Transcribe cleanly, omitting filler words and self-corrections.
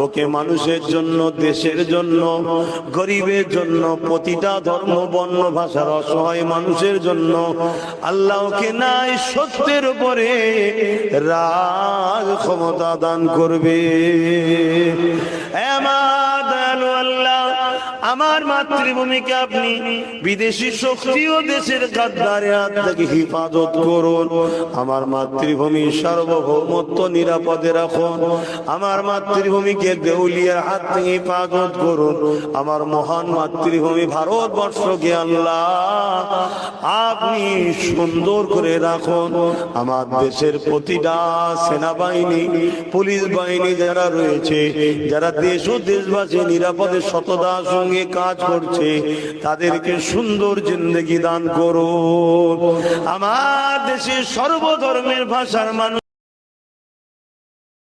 ওকে মানুষের জন্য, দেশের জন্য, গরিবের জন্য, প্রতিটা ধর্ম বর্ণ ভাষার অসহায় মানুষের জন্য আল্লাহ ওকে নাই সত্যের উপরে রাগ ক্ষমতা দান করবে। আমার মাতৃভূমিকে আপনি বিদেশি শক্তি ও দেশের গাদ্দারের হাত থেকে হেফাজত করুন। আমার মাতৃভূমির সার্বভৌমত্ব নিরাপদে রাখুন। আমার মাতৃভূমিকে দেউলিয়ার হাত থেকে হেফাজত করুন। আমার মহান মাতৃভূমি ভারতবর্ষকে আল্লাহ আপনি সুন্দর করে রাখুন। আমার দেশের প্রতিটা সেনাবাহিনী, পুলিশ বাহিনী যারা রয়েছে, যারা দেশ ও দেশবাসী নিরাপদে সততার সঙ্গে কাজ করছে, তাদেরকে সুন্দর জিন্দেগি দান করুন। আমার দেশের সর্বধর্মের ভাষার মানুষ